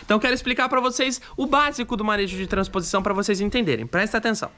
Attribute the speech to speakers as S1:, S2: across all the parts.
S1: Então eu quero explicar para vocês o básico do manejo de transposição para vocês entenderem. Presta atenção.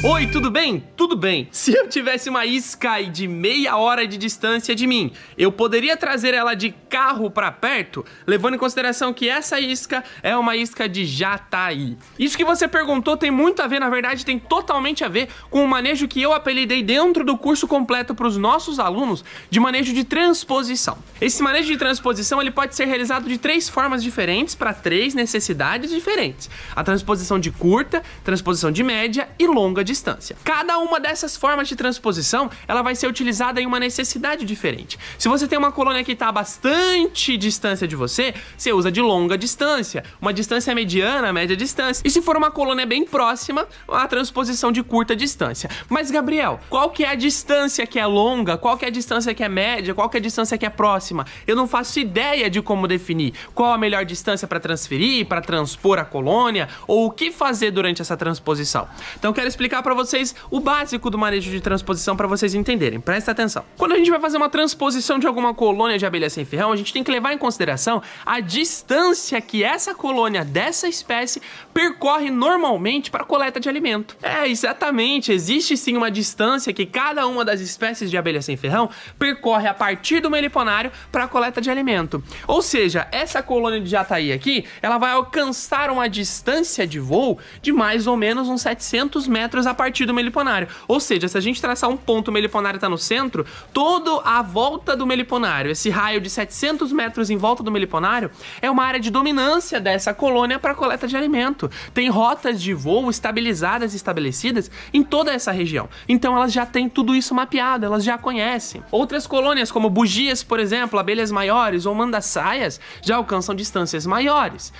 S1: Oi, tudo bem? Tudo bem. Se eu tivesse uma isca de meia hora de distância de mim, eu poderia trazer ela de carro para perto, levando em consideração que essa isca é uma isca de Jataí. Isso que você perguntou tem muito a ver, na verdade tem totalmente a ver com o manejo que eu apelidei dentro do curso completo para os nossos alunos de manejo de transposição. Esse manejo de transposição ele pode ser realizado de 3 formas diferentes para 3 necessidades diferentes. A transposição de curta, transposição de média e longa distância. Cada uma dessas formas de transposição, ela vai ser utilizada em uma necessidade diferente. Se você tem uma colônia que está a bastante distância de você, você usa de longa distância, uma distância mediana, média distância. E se for uma colônia bem próxima, a transposição de curta distância. Mas Gabriel, qual que é a distância que é longa? Qual que é a distância que é média? Qual que é a distância que é próxima? Eu não faço ideia de como definir qual a melhor distância para transferir, para transpor a colônia, ou o que fazer durante essa transposição. Então eu quero explicar para vocês o básico do manejo de transposição para vocês entenderem. Presta atenção. Quando a gente vai fazer uma transposição de alguma colônia de abelha sem ferrão, a gente tem que levar em consideração a distância que essa colônia dessa espécie percorre normalmente para a coleta de alimento. Exatamente. Existe sim uma distância que cada uma das espécies de abelha sem ferrão percorre a partir do meliponário para a coleta de alimento. Ou seja, essa colônia de Jataí aqui, ela vai alcançar uma distância de voo de mais ou menos uns 700 metros a partir do meliponário. Ou seja, se a gente traçar um ponto, o meliponário está no centro, toda a volta do meliponário, esse raio de 700 metros em volta do meliponário, é uma área de dominância dessa colônia para coleta de alimento. Tem rotas de voo estabilizadas e estabelecidas em toda essa região. Então elas já têm tudo isso mapeado, elas já conhecem. Outras colônias, como bugias, por exemplo, abelhas maiores ou mandaçaias, já alcançam distâncias maiores.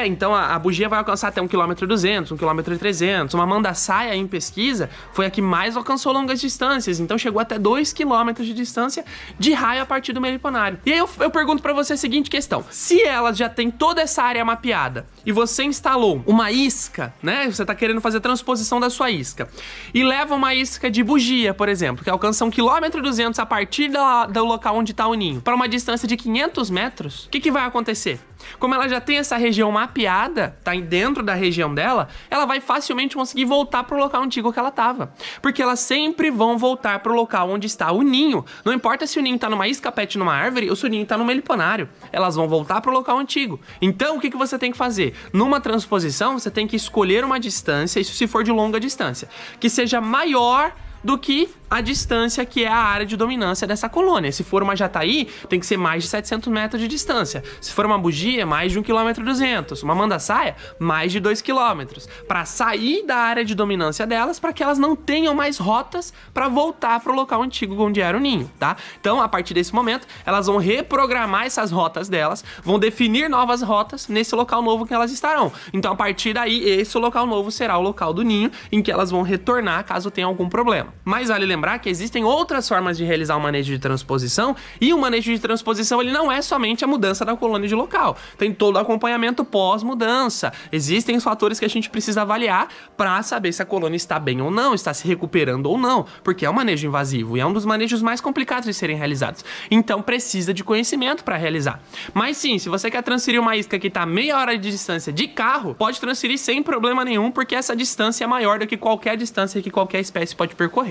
S1: Então a bugia vai alcançar até 1,2 km, 1,3 km. Uma mandaçaia em pesquisa foi a que mais alcançou longas distâncias, então chegou até 2 km de distância de raio a partir do meliponário. E aí eu pergunto para você a seguinte questão: se ela já tem toda essa área mapeada e você instalou uma isca, né? Você tá querendo fazer a transposição da sua isca e leva uma isca de bugia, por exemplo, que alcança 1,2 km a partir do local onde está o ninho, para uma distância de 500 metros, o que vai acontecer? Como ela já tem essa região mapeada, tá dentro da região dela, ela vai facilmente conseguir voltar para o local antigo que ela estava. Porque elas sempre vão voltar para o local onde está o ninho. Não importa se o ninho está numa isca pet numa árvore ou se o ninho está no meliponário. Elas vão voltar para o local antigo. Então, o que você tem que fazer? Numa transposição, você tem que escolher uma distância, isso se for de longa distância, que seja maior do que a distância que é a área de dominância dessa colônia. Se for uma Jataí, tem que ser mais de 700 metros de distância. Se for uma bugia, mais de 1,2 km. Uma mandaçaia, mais de 2 km. Para sair da área de dominância delas, para que elas não tenham mais rotas para voltar para o local antigo onde era o ninho, tá? Então, a partir desse momento, elas vão reprogramar essas rotas delas, vão definir novas rotas nesse local novo que elas estarão. Então, a partir daí, esse local novo será o local do ninho em que elas vão retornar caso tenha algum problema. Mas vale lembrar que existem outras formas de realizar o manejo de transposição, e o manejo de transposição ele não é somente a mudança da colônia de local, tem todo o acompanhamento pós-mudança. Existem os fatores que a gente precisa avaliar para saber se a colônia está bem ou não, está se recuperando ou não, porque é um manejo invasivo e é um dos manejos mais complicados de serem realizados. Então precisa de conhecimento para realizar. Mas sim, se você quer transferir uma isca que está a meia hora de distância de carro, pode transferir sem problema nenhum, porque essa distância é maior do que qualquer distância que qualquer espécie pode percorrer.